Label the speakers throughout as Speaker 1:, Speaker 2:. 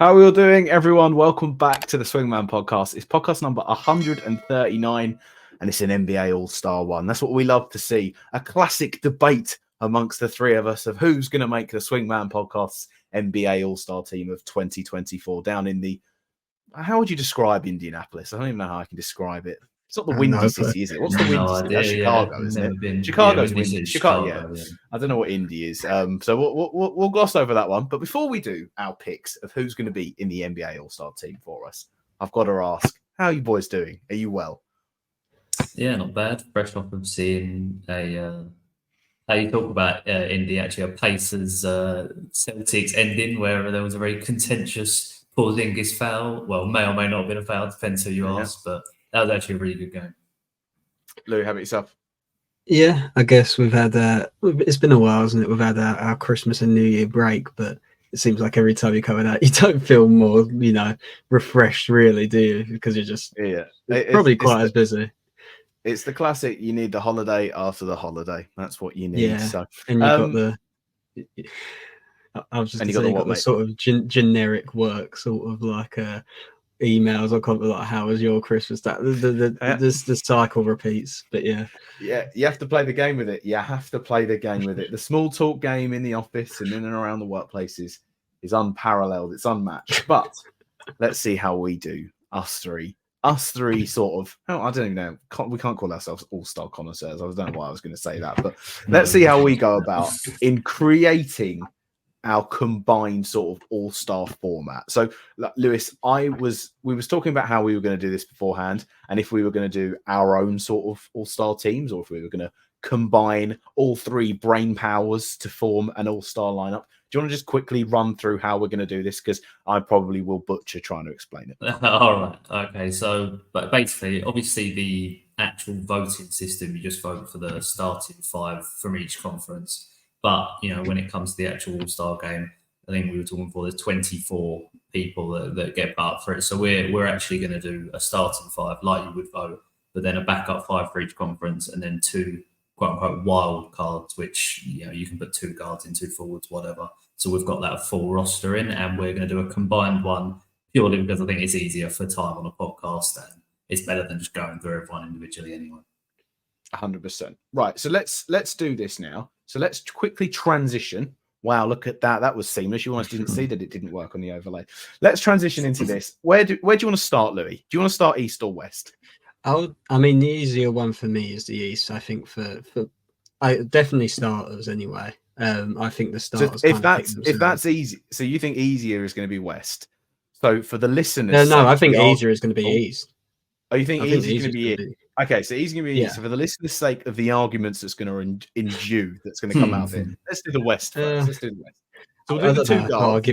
Speaker 1: How are we all doing, everyone? Welcome back to the Swingman podcast. It's podcast number 139, and it's an NBA All-Star one. That's what we love to see. A classic debate amongst the three of us of who's going to make the Swingman podcast's NBA All-Star team of 2024 down in the... How would you describe Indianapolis? I don't even know how I can describe it. It's not the windy city, is it? What's the windy city? That's Chicago, isn't it? Chicago's windy. Chicago, yeah. I don't know what Indy is. So we'll gloss over that one. But before we do our picks of who's going to be in the NBA All-Star team for us, I've got to ask, how are you boys doing? Are you well?
Speaker 2: Yeah, not bad. Fresh off of seeing how you talk about Indy, actually, a Pacers Celtics ending where there was a very contentious Porzingis foul. Well, may or may not have been a foul, depends who you ask, but that was actually a really good game.
Speaker 1: Lou, how about yourself?
Speaker 3: Yeah, I guess we've had it's been a while, isn't it? We've had our Christmas and New Year break, but it seems like every time you come out, you don't feel more, refreshed, really, do you? Because you're just probably quite as busy.
Speaker 1: It's the classic. You need the holiday after the holiday. That's what you need.
Speaker 3: Yeah,
Speaker 1: so,
Speaker 3: and you got the. I was just saying, you got the sort of generic work, sort of like emails or comment like, "How was your Christmas?" That the cycle repeats. But yeah,
Speaker 1: you have to play the game with it. You have to play the game with it. The small talk game in the office and in and around the workplaces is unparalleled. It's unmatched. But let's see how we do. Us three, sort of. Oh, I don't even know. We can't call ourselves all-star connoisseurs. I don't know why I was going to say that, but let's see how we go about in creating our combined sort of all-star format. So, Lewis, we was talking about how we were going to do this beforehand, and if we were going to do our own sort of all-star teams, or if we were going to combine all three brain powers to form an all-star lineup. Do you want to just quickly run through how we're going to do this? Because I probably will butcher trying to explain it.
Speaker 2: All right. Okay. So, but basically, obviously, the actual voting system, you just vote for the starting five from each conference. But, when it comes to the actual All-Star game, I think we were talking before, there's 24 people that get part for it. So we're actually going to do a starting five like you would vote, but then a backup five for each conference, and then two quote-unquote wild cards, which, you can put two guards in, two forwards, whatever. So we've got that full roster in, and we're going to do a combined one purely because I think it's easier for time on a podcast, and it's better than just going through everyone individually anyway.
Speaker 1: 100%. Right. So let's do this now. So let's quickly transition. Wow, look at that. That was seamless. You almost didn't see that it didn't work on the overlay. Let's transition into this. Where do you want to start, Louis? Do you want to start East or West?
Speaker 3: The easier one for me is the East. I think for definitely starters anyway. I think the starters.
Speaker 1: So if that's easy, so you think easier is going to be West. So for the listeners,
Speaker 3: no, I think easier is going to be East.
Speaker 1: Oh, you think easy is going to be East? Okay, so easy going to be East. So for the listeners' sake of the arguments that's going to ensue, that's going to come out of it, let's do the West first. Let's do the West. So we'll do the two guards.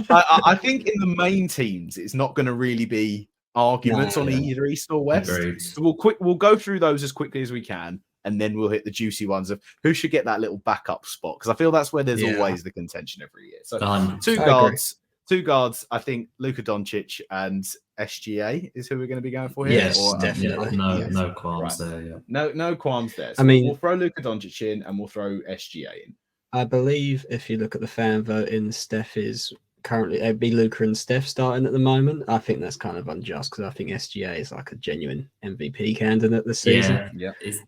Speaker 1: I think in the main teams, it's not going to really be arguments on either East or West.
Speaker 2: Agreed.
Speaker 1: So we'll go through those as quickly as we can, and then we'll hit the juicy ones of who should get that little backup spot, because I feel that's where there's always the contention every year. So two guards. I think Luka Doncic and SGA is who we're going to be going for here.
Speaker 3: Yes, definitely.
Speaker 2: No qualms there. Yeah.
Speaker 1: No qualms there. So we'll throw Luka Doncic in, and we'll throw SGA in.
Speaker 3: I believe if you look at the fan voting, Steph is currently, it'd be Luka and Steph starting at the moment. I think that's kind of unjust because I think SGA is like a genuine MVP candidate this season.
Speaker 1: Yeah.
Speaker 3: It's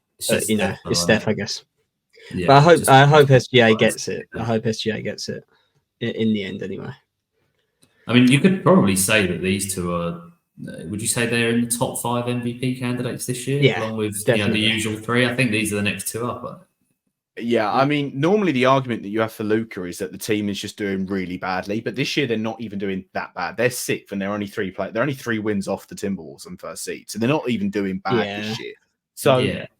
Speaker 3: Steph, I guess.
Speaker 2: Yeah,
Speaker 3: but I hope SGA gets it. I hope SGA gets it in the end anyway.
Speaker 2: I mean, you could probably say that these two are. Would you say they're in the top 5 MVP candidates this year?
Speaker 3: Yeah,
Speaker 2: along with
Speaker 3: the
Speaker 2: usual 3. I think these are the next 2 up.
Speaker 1: Yeah, I mean, normally the argument that you have for Luka is that the team is just doing really badly, but this year they're not even doing that bad. They're 6th, and they're only 3 wins off the Timberwolves on first seed, so they're not even doing bad this year. So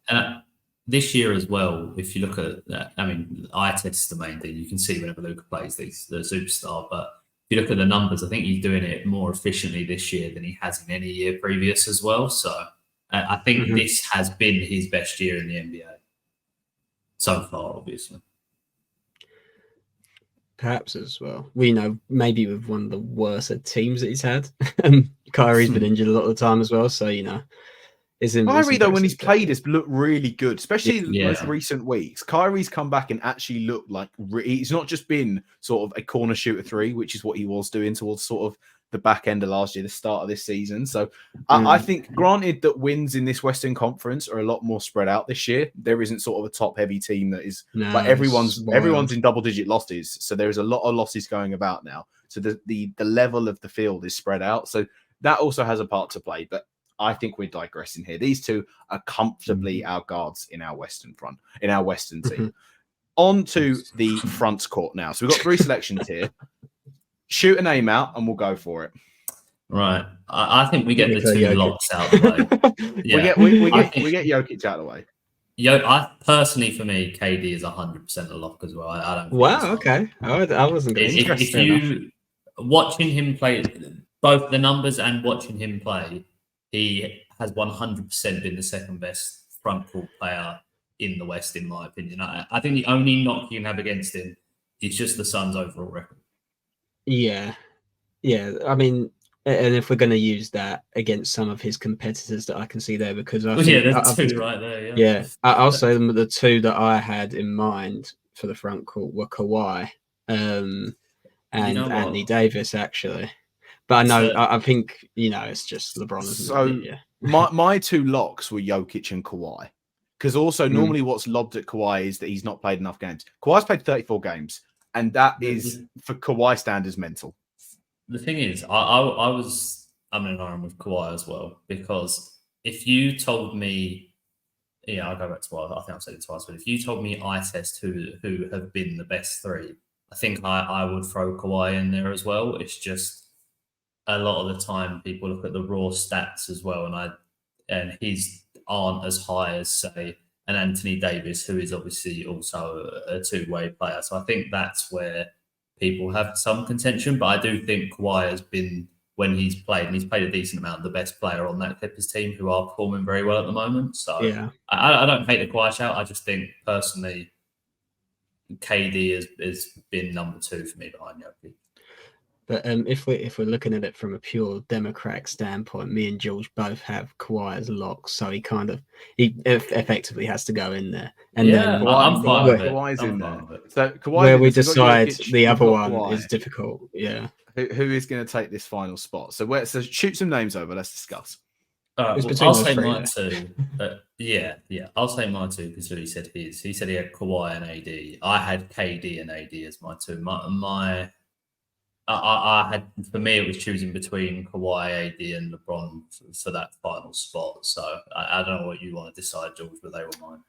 Speaker 2: and this year as well, if you look at that, I mean, eye test is the main thing. You can see whenever Luka plays, the superstar, but if you look at the numbers, I think he's doing it more efficiently this year than he has in any year previous as well. So I think this has been his best year in the NBA so far, obviously.
Speaker 3: Perhaps as well. We know maybe with one of the worst teams that he's had. Kyrie's been injured a lot of the time as well. So, It's
Speaker 1: Kyrie, though, when he's
Speaker 3: impressive,
Speaker 1: played, has looked really good, especially in the
Speaker 2: Yeah.
Speaker 1: most recent weeks. Kyrie's come back and actually looked like he's not just been sort of a corner shooter 3, which is what he was doing towards sort of the back end of last year, the start of this season. So I think, granted that wins in this Western Conference are a lot more spread out this year, there isn't sort of a top heavy team that is like everyone's in double digit losses. So there's a lot of losses going about now. So the level of the field is spread out. So that also has a part to play. But I think we're digressing here. These two are comfortably our guards in our Western team. On to the front court now. So we've got 3 selections here. Shoot a name out and we'll go for it.
Speaker 2: Right. I think we get the 2 locks out of the way. Yeah.
Speaker 1: We get Jokic out of the way.
Speaker 2: Personally, for me, KD is 100% a lock as well. I don't.
Speaker 3: Wow. Okay. I wasn't going to.
Speaker 2: If you watching him play, both the numbers and watching him play, he has 100% been the second best front court player in the West, in my opinion. I think the only knock you can have against him is just the Suns' overall record.
Speaker 3: Yeah. I mean, and if we're going to use that against some of his competitors that I can see there, because
Speaker 2: there's 2 right there.
Speaker 3: Yeah, I'll say the 2 that I had in mind for the front court were Kawhi and Anthony Davis, actually. But I know, I think, it's just LeBron.
Speaker 1: So my 2 locks were Jokic and Kawhi. Because also normally what's lobbed at Kawhi is that he's not played enough games. Kawhi's played 34 games. And that is, for Kawhi standards, mental.
Speaker 2: The thing is, I'm in an iron with Kawhi as well. Because if you told me, I'll go back to what I think I've said it twice, but if you told me eye test who have been the best 3, I think I would throw Kawhi in there as well. It's just a lot of the time people look at the raw stats as well, and his aren't as high as, say, an Anthony Davis, who is obviously also a 2-way player. So I think that's where people have some contention. But I do think Kawhi has been, when he's played, and he's played a decent amount, the best player on that Clippers team, who are performing very well at the moment. So I don't hate the Kawhi shout. I just think, personally, KD has been number 2 for me behind Jokic.
Speaker 3: But if we're looking at it from a pure Democrat standpoint, me and George both have Kawhi as locks, so he effectively has to go in there. And then
Speaker 2: I'm fine with it.
Speaker 1: Kawhi's in there. So Kawhi,
Speaker 3: where we decide the other one is difficult. Yeah.
Speaker 1: Who is going to take this final spot? So shoot some names over. Let's discuss.
Speaker 2: I'll say mine 2. I'll say mine 2 because he said his. He said he had Kawhi and AD. I had KD and AD as my 2. I had, for me, it was choosing between Kawhi, AD, and LeBron for that final spot. So I don't know what you want to decide, George, but they were mine.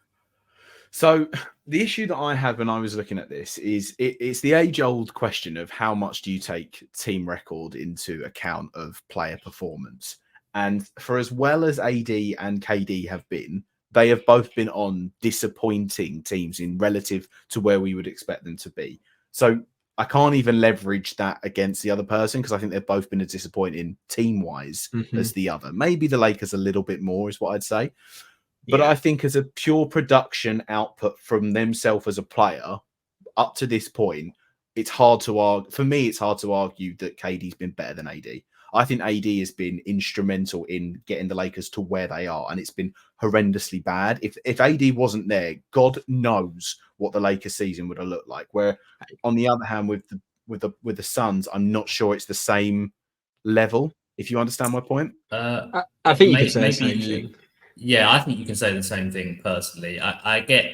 Speaker 1: So the issue that I had when I was looking at this is it's the age-old question of how much do you take team record into account of player performance. And for as well as AD and KD have been, they have both been on disappointing teams in relative to where we would expect them to be. So I can't even leverage that against the other person because I think they've both been as disappointing team-wise as the other. Maybe the Lakers a little bit more is what I'd say. But I think as a pure production output from themselves as a player, up to this point, it's hard to argue. For me, it's hard to argue that KD's been better than AD. I think AD has been instrumental in getting the Lakers to where they are, and it's been horrendously bad. If AD wasn't there, God knows what the Lakers season would have looked like. Where, on the other hand, with the Suns, I'm not sure it's the same level. If you understand my point,
Speaker 3: I think you can say the same thing.
Speaker 2: Yeah, I think you can say the same thing. Personally, I get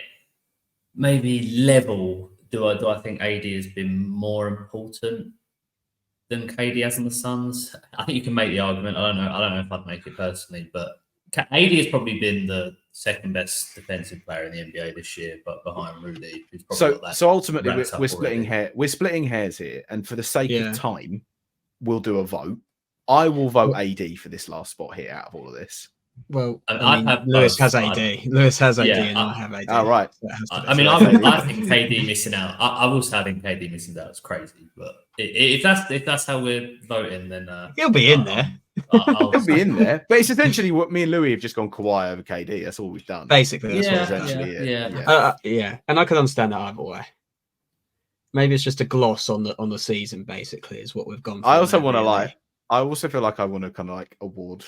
Speaker 2: maybe level. Do I think AD has been more important than KD has on the Suns? I think you can make the argument. I don't know if I'd make it personally, but AD has probably been the second best defensive player in the NBA this year, but behind Rudy. Who's probably
Speaker 1: so ultimately, we're splitting hairs. We're splitting hairs here, and for the sake of time, we'll do a vote. I will vote AD for this last spot here out of all of this.
Speaker 3: Well, Lewis has AD. Lewis has AD, and I have AD.
Speaker 1: Oh, right.
Speaker 2: I think KD missing out. I will say I think KD missing out is crazy. But if that's how we're voting, then
Speaker 3: he'll be in there.
Speaker 1: He'll be in there. But it's essentially what me and Louis have just gone Kawhi over KD. That's all we've done.
Speaker 3: Basically, that's
Speaker 1: what essentially
Speaker 3: is. And I could understand that either way. Maybe it's just a gloss on the season. Basically, is what we've gone for.
Speaker 1: I also want to I also feel like I want to kind of like reward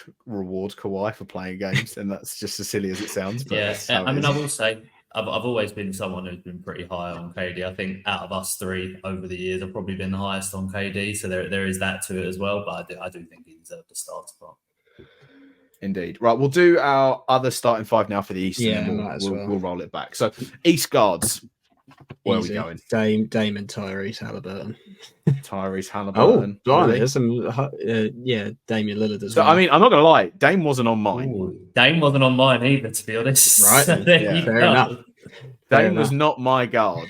Speaker 1: Kawhi for playing games, and that's just as silly as it sounds. But
Speaker 2: Yeah,
Speaker 1: that's how
Speaker 2: I
Speaker 1: it
Speaker 2: mean,
Speaker 1: is.
Speaker 2: I will say I've always been someone who's been pretty high on KD. I think out of us three over the years, I've probably been the highest on KD. So there is that to it as well. But I do think he deserved the start spot.
Speaker 1: Indeed. Right, we'll do our other starting five now for the East,
Speaker 3: Yeah,
Speaker 1: and then
Speaker 3: might as well.
Speaker 1: we'll roll it back. So East guards. Where
Speaker 3: Easy.
Speaker 1: are we going?
Speaker 3: Dame and Tyrese Halliburton.
Speaker 1: Tyrese Halliburton.
Speaker 3: Blimey, there's some, Damian Lillard as well.
Speaker 1: I mean, I'm not going to lie. Dame wasn't on mine.
Speaker 2: Ooh, Dame wasn't on mine either, to be honest.
Speaker 3: Right.
Speaker 2: So
Speaker 1: Yeah.
Speaker 3: Fair enough.
Speaker 1: Dame was not my guard.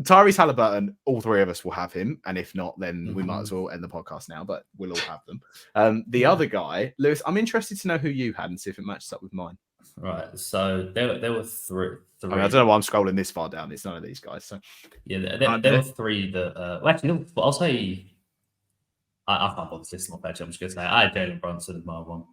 Speaker 1: Tyrese Halliburton, all three of us will have him. And if not, then we might as well end the podcast now, but we'll all have them. The other guy, Lewis, I'm interested to know who you had and see if it matches up with mine.
Speaker 2: Right. So there were three.
Speaker 1: I mean, I don't know why I'm scrolling this far down. It's none of these guys. So
Speaker 2: yeah, there were three that. Well, actually, I'll say. I can't bother listening off. Actually, I'm just going to say I had Jalen Brunson as my one.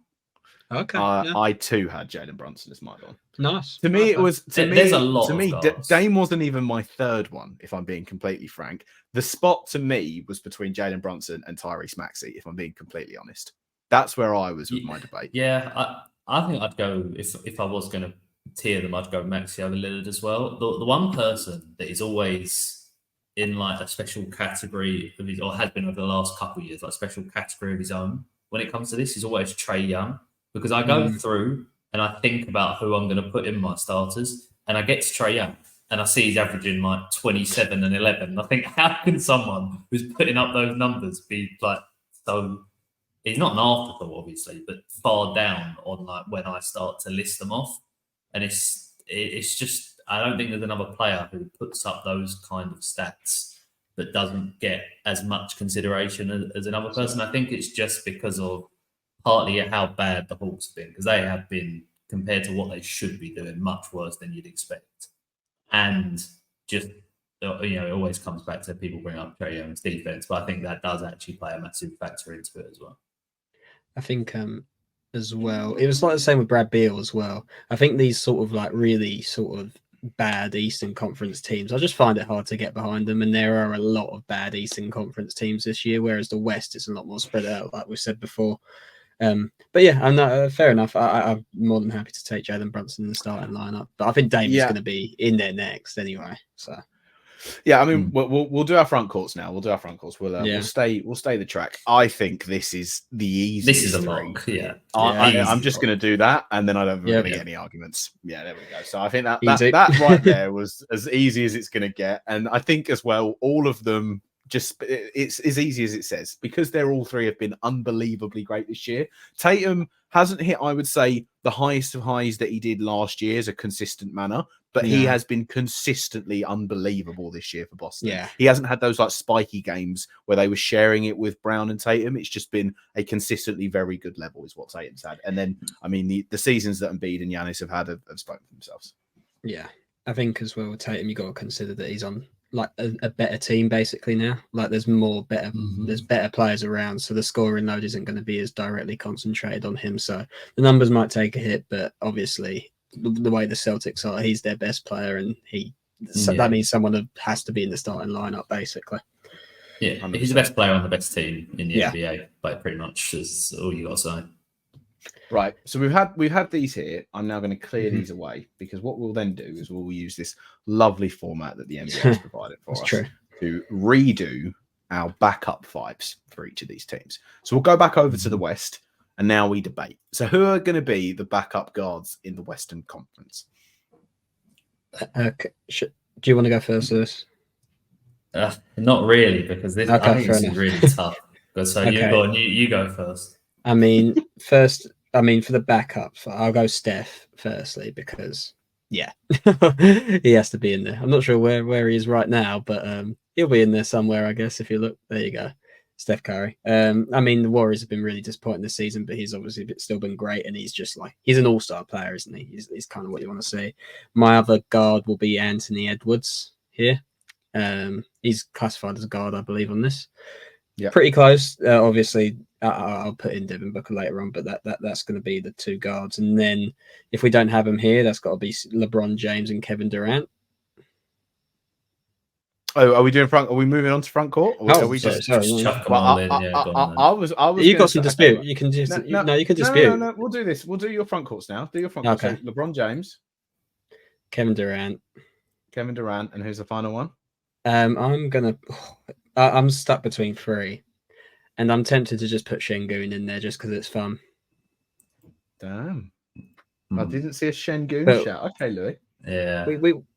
Speaker 3: Okay.
Speaker 1: I too had Jalen Brunson as my one.
Speaker 3: Nice.
Speaker 1: To me, it was.
Speaker 2: There's a lot. To me,
Speaker 1: Dame wasn't even my third one. If I'm being completely frank, the spot to me was between Jalen Brunson and Tyrese Maxey. If I'm being completely honest, that's where I was with my debate.
Speaker 2: Yeah, I think I'd go if I was going to tier them, I'd go Maxey over Lillard as well. The one person that is always in like a special category of his, or has been over the last couple of years, like a special category of his own when it comes to this, is always Trae Young. Because I go through and I think about who I'm going to put in my starters, and I get to Trae Young and I see he's averaging like 27 and 11. And I think, how can someone who's putting up those numbers be like so? He's not an afterthought, obviously, but far down on like when I start to list them off. And it's just, I don't think there's another player who puts up those kind of stats that doesn't get as much consideration as another person. I think it's just because of partly how bad the Hawks have been, because they have been, compared to what they should be doing, much worse than you'd expect. And just, it always comes back to people bring up Trae Young's defense, but I think that does actually play a massive factor into it as well.
Speaker 3: I think as well, it was like the same with Brad Beal as well. I think these sort of like really sort of bad Eastern Conference teams, I just find it hard to get behind them, and there are a lot of bad Eastern Conference teams this year, whereas the West is a lot more spread out, like we said before. But yeah, I'm not fair enough. I'm more than happy to take Jalen Brunson in the starting lineup, but I think Dame is going to be in there next anyway. So
Speaker 1: yeah, I mean, we'll do our front courts now. We'll stay the track. I think this is the easiest.
Speaker 2: This is a lock. Yeah,
Speaker 1: I'm just going to do that, and then I don't really get any arguments. Yeah, there we go. So I think that right there was as easy as it's going to get, and I think as well, all of them. It's as easy as it says, because they're all three have been unbelievably great this year. Tatum hasn't hit, I would say, the highest of highs that he did last year as a consistent manner, but he has been consistently unbelievable this year for Boston.
Speaker 3: Yeah.
Speaker 1: He hasn't had those like spiky games where they were sharing it with Brown and Tatum. It's just been a consistently very good level is what Tatum's had. And then, I mean, the seasons that Embiid and Giannis have had have spoken for themselves.
Speaker 3: Yeah. I think as well with Tatum, you got to consider that he's on like a better team basically now. Like there's there's better players around, so the scoring load isn't going to be as directly concentrated on him. So the numbers might take a hit, but obviously the way the Celtics are, he's their best player, and that means someone has to be in the starting lineup basically.
Speaker 2: Yeah, 100%. He's the best player on the best team in the NBA, but pretty much is all you got to say.
Speaker 1: Right, so we've had these here. I'm now going to clear these away, because what we'll then do is we'll use this lovely format that the NBA has provided for us to redo our backup fives for each of these teams. So we'll go back over to the West, and now we debate. So who are going to be the backup guards in the Western Conference?
Speaker 3: Do you want to go first, Lewis?
Speaker 2: Not really, because I think this is really tough. So you go first.
Speaker 3: I mean, for the backup, I'll go Steph firstly, because he has to be in there. I'm not sure where he is right now, but he'll be in there somewhere, I guess. If you look, there you go, Steph Curry. I mean, the Warriors have been really disappointing this season, but he's obviously still been great, and he's just like, he's an all-star player, isn't he? He's kind of what you want to see. My other guard will be Anthony Edwards here. He's classified as a guard, I believe, on this. Yeah, pretty close. Obviously, I'll put in Devin Booker later on, but that's going to be the two guards. And then if we don't have him here, that's got to be LeBron James and Kevin Durant.
Speaker 1: Oh, are we doing front? Are we moving on to front court? Are we
Speaker 3: sorry,
Speaker 1: just?
Speaker 3: sorry.
Speaker 2: chuck them
Speaker 1: Well,
Speaker 2: all in. Yeah, go on then.
Speaker 1: I was.
Speaker 3: You
Speaker 1: gonna
Speaker 3: got some
Speaker 1: say-
Speaker 3: dispute.
Speaker 1: okay,
Speaker 3: You can just
Speaker 1: no,
Speaker 3: you can dispute.
Speaker 1: No. We'll do this. We'll do your front courts now. Do your front courts.
Speaker 3: Okay.
Speaker 1: So LeBron James,
Speaker 3: Kevin Durant.
Speaker 1: Kevin Durant, and who's the final one?
Speaker 3: I'm stuck between 3, and I'm tempted to just put Şengün in there just because it's fun.
Speaker 1: Damn, I didn't see a Şengün
Speaker 3: But-
Speaker 1: shout. Okay, Louis.
Speaker 2: Yeah.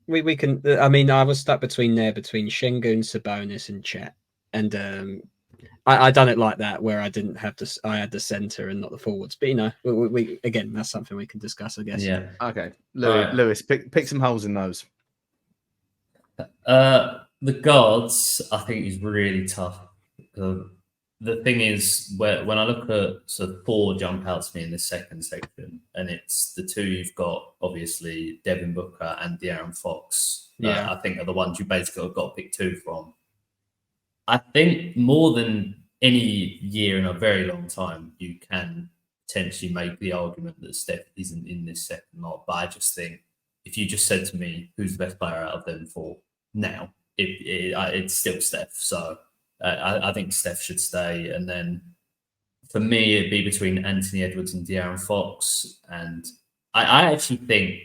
Speaker 3: We can. I mean, I was stuck between Şengün, Sabonis, and Chet, and I done it like that where I didn't have to. I had the center and not the forwards. But we again, that's something we can discuss, I guess.
Speaker 2: Yeah.
Speaker 1: Okay, Lewis, pick some holes in those.
Speaker 2: The guards, I think, is really tough. The thing is, when I look at sort of 4 jump out to me in the second section, and it's the 2 you've got, obviously, Devin Booker and De'Aaron Fox.
Speaker 3: Yeah.
Speaker 2: I think are the ones you basically have got to pick 2 from. I think more than any year in a very long time, you can potentially make the argument that Steph isn't in this second lot. But I just think if you just said to me, who's the best player out of them 4 now, it's still Steph. So I think Steph should stay. And then for me, it'd be between Anthony Edwards and De'Aaron Fox. And I actually think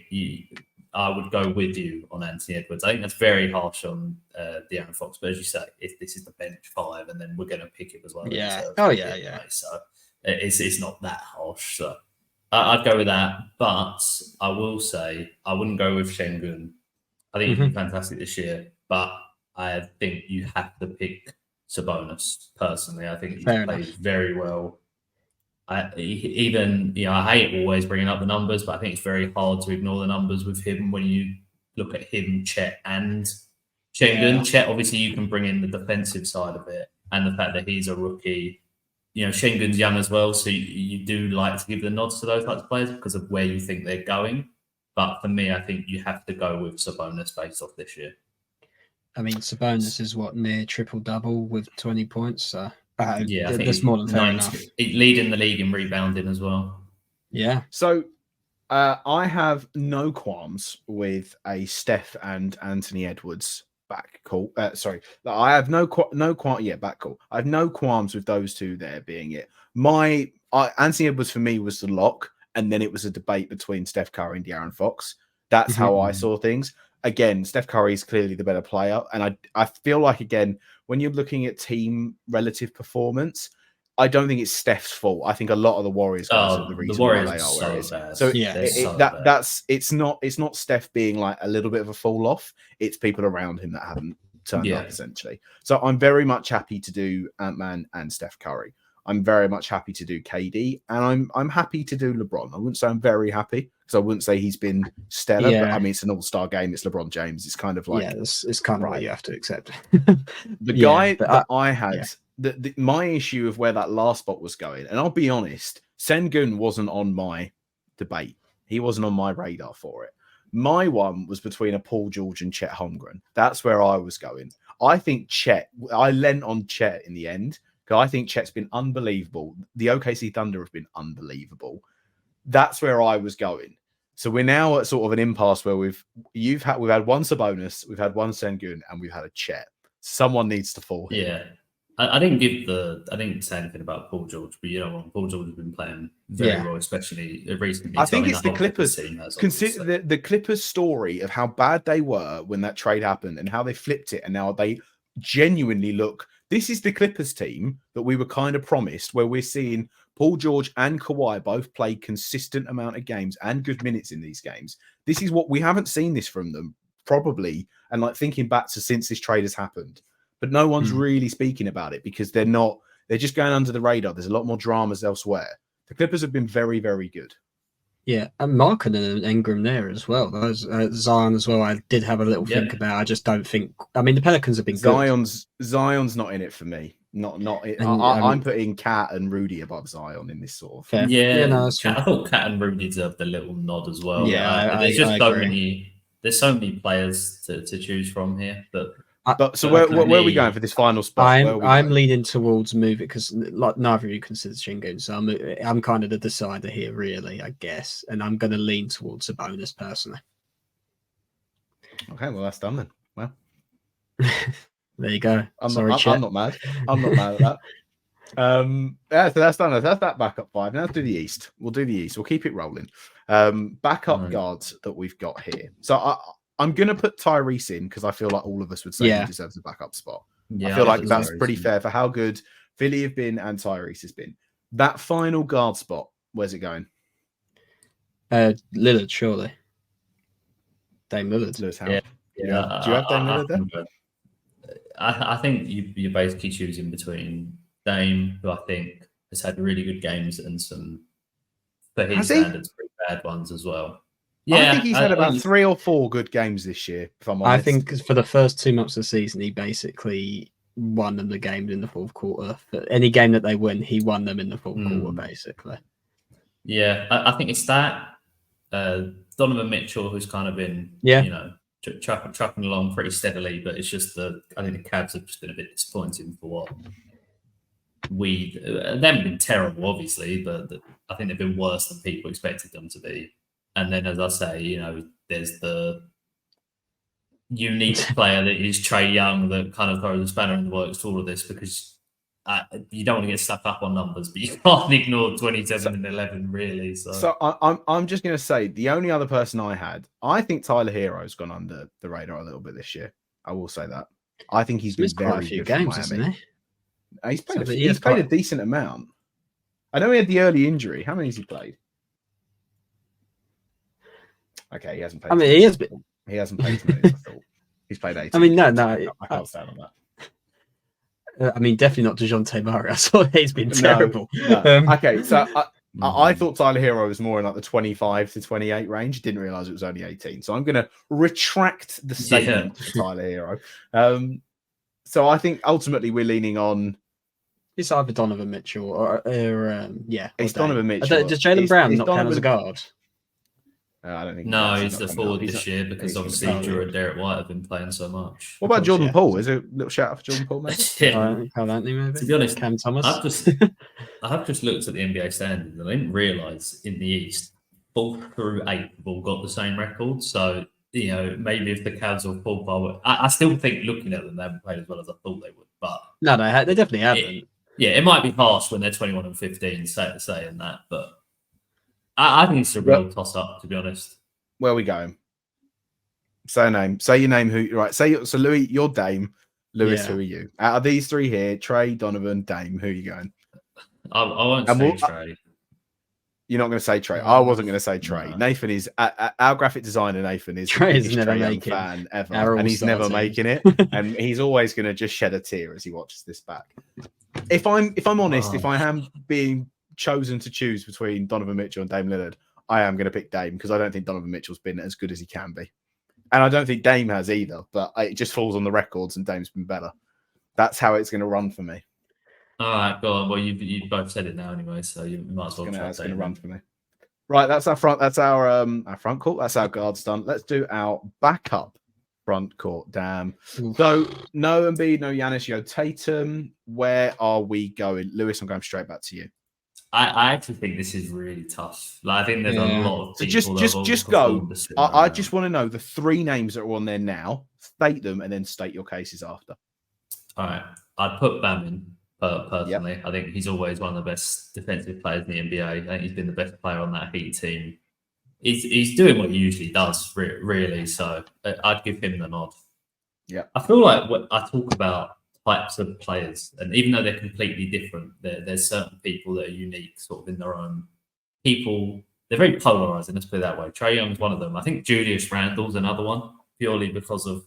Speaker 2: I would go with you on Anthony Edwards. I think that's very harsh on De'Aaron Fox. But as you say, if this is the bench 5, and then we're going to pick him as well.
Speaker 3: Yeah.
Speaker 2: Anyway, so it's not that harsh. So I'd go with that. But I will say I wouldn't go with Şengün. I think he's been fantastic this year. But I think you have to pick Sabonis, personally. I think he's played very well. I hate always bringing up the numbers, but I think it's very hard to ignore the numbers with him when you look at him, Chet, and Şengün. Yeah. Chet, obviously, you can bring in the defensive side of it, and the fact that he's a rookie. Şengün's young as well, so you do like to give the nods to those types of players because of where you think they're going. But for me, I think you have to go with Sabonis based off this year.
Speaker 3: I mean, Sabonis is near triple-double with 20 points. So
Speaker 2: I think
Speaker 3: that's more than fair enough.
Speaker 2: Leading the league in rebounding as well.
Speaker 3: Yeah.
Speaker 1: So I have no qualms with a Steph and Anthony Edwards backcourt. I have backcourt. I have no qualms with those 2 there being it. Anthony Edwards for me was the lock, and then it was a debate between Steph Curry and De'Aaron Fox. That's how I saw things. Again, Steph Curry is clearly the better player. And I feel like, again, when you're looking at team relative performance, I don't think it's Steph's fault. I think a lot of the Warriors guys are the reason why they are where it is. So it's not Steph being like a little bit of a fall off. It's people around him that haven't turned up, essentially. So I'm very much happy to do Ant-Man and Steph Curry. I'm very much happy to do KD, and I'm happy to do LeBron. I wouldn't say I'm very happy because I wouldn't say he's been stellar. Yeah. But I mean, it's an all-star game. It's LeBron James. It's kind of like
Speaker 3: it's kind of what you have to accept.
Speaker 1: The guy that I had, my issue of where that last spot was going, and I'll be honest, Şengün wasn't on my debate. He wasn't on my radar for it. My one was between a Paul George and Chet Holmgren. That's where I was going. I think I lent on Chet in the end. I think Chet's been unbelievable. The OKC Thunder have been unbelievable. That's where I was going. So we're now at sort of an impasse where we've had one Sabonis, we've had one Şengün, and we've had a Chet. Someone needs to fall here.
Speaker 2: Yeah. I didn't say anything about Paul George, but Paul George has been playing very well, especially recently.
Speaker 1: I think it's the Clippers. Consider the Clippers story of how bad they were when that trade happened and how they flipped it, and now they genuinely look. This is the Clippers team that we were kind of promised, where we're seeing Paul George and Kawhi both play consistent amount of games and good minutes in these games. This is what we haven't seen this from them probably, and like thinking back to since this trade has happened. But no one's really speaking about it because they're just going under the radar. There's a lot more dramas elsewhere. The Clippers have been very, very good.
Speaker 3: Yeah, and Markkanen and Ingram there as well. Those Zion as well. I did have a little think about. I just don't think. I mean, the Pelicans have been
Speaker 1: Zion's not in it for me. Not. I'm putting Cat and Rudy above Zion in this sort of.
Speaker 3: Fair.
Speaker 2: Yeah,
Speaker 3: no, that's
Speaker 2: I thought Cat and Rudy deserved a little nod as well.
Speaker 3: Yeah,
Speaker 2: there's just so many. There's so many players to choose from here, but.
Speaker 1: So where are we going for this final spot?
Speaker 3: I'm leaning towards move it because like neither of you considers Şengün, so I'm kind of the decider here, really, I guess, and I'm going to lean towards a bonus personally.
Speaker 1: Okay, well that's done then. Well,
Speaker 3: There you go.
Speaker 1: I'm
Speaker 3: Sorry,
Speaker 1: not,
Speaker 3: Chet.
Speaker 1: I'm not mad. I'm not mad at that. Yeah, so that's done. That's that backup 5. Now let's do the East. We'll do the East. We'll keep it rolling. Backup guards that we've got here. So I'm going to put Tyrese in because I feel like all of us would say he deserves a backup spot.
Speaker 2: Yeah,
Speaker 1: I feel like that's
Speaker 2: Tyrese
Speaker 1: pretty fair for how good Philly have been and Tyrese has been. That final guard spot, where's it going?
Speaker 3: Lillard, surely. Dame Lillard.
Speaker 1: Lewis
Speaker 2: Yeah,
Speaker 1: do you have Dame Lillard there?
Speaker 2: I think you're basically choosing between Dame, who I think has had really good games, and some, for his standards, pretty bad ones as well. Yeah,
Speaker 1: I think he's had about 3 or 4 good games this year, if I'm honest.
Speaker 3: I think for the first 2 months of the season, he basically won them the games in the fourth quarter. But any game that they win, he won them in the fourth quarter, basically.
Speaker 2: Yeah, I think it's that. Donovan Mitchell, who's kind of been, trucking along pretty steadily, but it's just I think the Cavs have just been a bit disappointing for what they haven't been terrible, obviously, but I think they've been worse than people expected them to be. And then, as I say, there's the unique player that is Trae Young that kind of throws a spanner in the works to all of this, because you don't want to get stuck up on numbers, but you can't ignore 27 and 11, really. So
Speaker 1: I'm just going to say, the only other person I think Tyler Hero's gone under the radar a little bit this year. I will say that. I think he's been very
Speaker 3: quite a few
Speaker 1: good
Speaker 3: games,
Speaker 1: for
Speaker 3: hasn't
Speaker 1: Miami.
Speaker 3: he?
Speaker 1: He's played a decent amount. I know he had the early injury. How many has he played? Okay, he hasn't played.
Speaker 3: I mean,
Speaker 1: he hasn't played as many as I thought. He's played 18.
Speaker 3: I mean, no,
Speaker 1: I can't stand on that.
Speaker 3: I mean, definitely not DeJounte Murray. I saw he's been terrible.
Speaker 1: No. Okay, so I thought Tyler Hero was more in like the 25 to 28 range. Didn't realize it was only 18. So I'm going to retract the statement for Tyler Hero. So I think ultimately we're leaning on.
Speaker 3: It's either Donovan Mitchell or
Speaker 1: it's Donovan Mitchell.
Speaker 3: Does Jaylen Brown not count as a guard?
Speaker 1: I don't think.
Speaker 2: No, he's the forward this year because obviously Drew and Derek White have been playing so much.
Speaker 1: What about Jordan Poole? Is there a little shout out for Jordan Poole, maybe?
Speaker 3: Carl Anthony, maybe.
Speaker 2: To be honest,
Speaker 3: Cam Thomas.
Speaker 2: I have just looked at the NBA standings and I didn't realise in the East, 4th through 8th have all got the same record. So, maybe if the Cavs or Paul, I still think looking at them, they haven't played as well as I thought they would. But
Speaker 3: no, they definitely haven't.
Speaker 2: It might be harsh when they're 21 and 15 saying that, but I think it's a real toss up, to be honest.
Speaker 1: Where are we going? Say a name. Say your name. So Louis, you're Dame. Lewis, who are you? Out of these 3 here, Trae, Donovan, Dame, who are you going?
Speaker 2: I won't say Trae.
Speaker 1: You're not going to say Trae. I wasn't going to say Trae. No. Nathan is our graphic designer. Nathan is the biggest Trae Young fan ever, and he's never making it. And he's always going to just shed a tear as he watches this back. If I'm honest, if I am being chosen to choose between Donovan Mitchell and Dame Lillard, I am going to pick Dame because I don't think Donovan Mitchell's been as good as he can be. And I don't think Dame has either, but it just falls on the records and Dame's been better. That's how it's going to run for me.
Speaker 2: All right, go on. Well, you both said it now anyway, so you might as well try.
Speaker 1: It's going to run for me. Right, that's our front. That's our front court. That's our guards done. Let's do our backup front court. Damn. So no Embiid, no Giannis, no Tatum. Where are we going, Lewis? I'm going straight back to you.
Speaker 2: I actually think this is really tough. Like, I think there's a lot of people.
Speaker 1: So just go. I just want to know the 3 names that are on there now. State them and then state your cases after.
Speaker 2: All right, I'd put Bam in personally. Yep. I think he's always one of the best defensive players in the NBA. I think he's been the best player on that Heat team. He's doing what he usually does, really. So I'd give him the nod.
Speaker 1: Yeah,
Speaker 2: I feel like when I talk about types of players, and even though they're completely different, there's certain people that are unique, sort of in their own. People, they're very polarizing. Let's put it that way. Trae Young's one of them. I think Julius Randle's another one, purely because of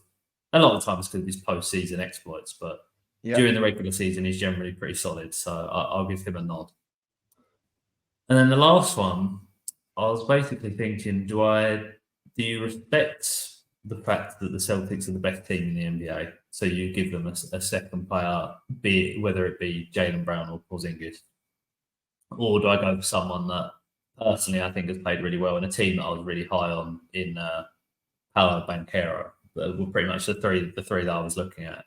Speaker 2: a lot of times because of his postseason exploits, but during the regular season, he's generally pretty solid. So I'll give him a nod. And then the last one, I was basically thinking, do you respect the fact that the Celtics are the best team in the NBA? So you give them a second player, whether it be Jaylen Brown or Porzingis, or do I go for someone that personally I think has played really well in a team that I was really high on in Paolo Banchero? That were pretty much the three that I was looking at,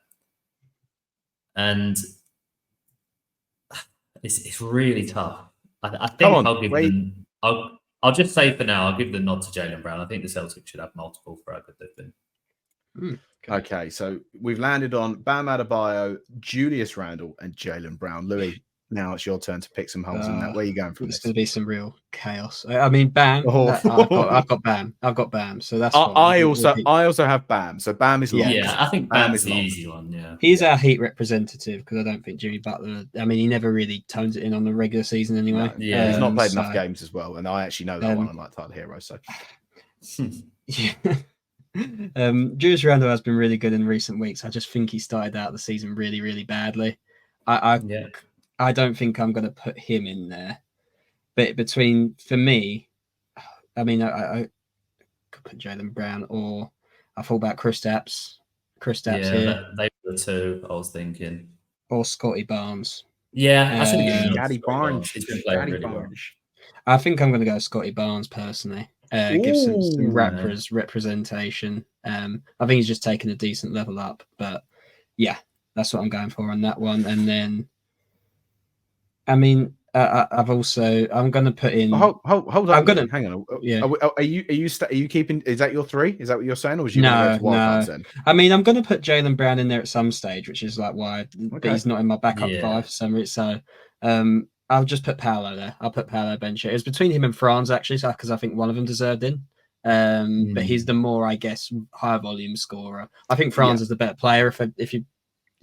Speaker 2: and it's really tough. I think I'll give them. I'll just say for now, I'll give the nod to Jaylen Brown. I think the Celtics should have multiple for how good they've been.
Speaker 1: Okay, so we've landed on Bam Adebayo, Julius Randle, and Jaylen Brown. Louis, now it's your turn to pick some holes in that. Where are you going from
Speaker 3: It's
Speaker 1: this?
Speaker 3: going to be some real chaos. I mean, Bam.
Speaker 1: Oh.
Speaker 3: I've got Bam. I've got Bam. So that's fine.
Speaker 1: I also have Bam. So Bam is locked.
Speaker 2: Yeah, I think
Speaker 1: Bam
Speaker 2: Bam's
Speaker 1: is
Speaker 2: the
Speaker 1: locked.
Speaker 2: easy one. Yeah,
Speaker 3: he's our Heat representative because I don't think Jimmy Butler. I mean, he never really tones it in on the regular season anyway.
Speaker 1: No,
Speaker 2: Yeah.
Speaker 1: he's not played enough games as well, and I actually know that one. Unlike Tyler Hero, so
Speaker 3: yeah. Julius Randle has been really good in recent weeks. I just think he started out the season really, really badly. I don't think I'm going to put him in there. But for me, I mean, I could put Jaylen Brown, or I thought about Kristaps. Here,
Speaker 2: they were the two I was thinking,
Speaker 3: or Scotty Barnes.
Speaker 2: Yeah, I should have given
Speaker 1: Scotty Barnes.
Speaker 2: He's been playing really well.
Speaker 3: I think I'm going to go Scotty Barnes personally. Give some representation. I think he's just taken a decent level up, but yeah, that's what I'm going for on that one. And then, I mean, I'm going to put in.
Speaker 1: Hold on.
Speaker 3: I'm gonna
Speaker 1: hang on.
Speaker 3: Yeah.
Speaker 1: Are you keeping? Is that your three? Is that what you're saying, or was you
Speaker 3: No.
Speaker 1: then?
Speaker 3: I mean, I'm going to put Jaylen Brown in there at some stage, which is like why, but he's not in my backup five for some reason. So, I'll just put Paolo there. I'll put Paolo bench. It was between him and Franz actually, because I think one of them deserved in. But he's the more, I guess, high volume scorer. I think Franz is the better player if you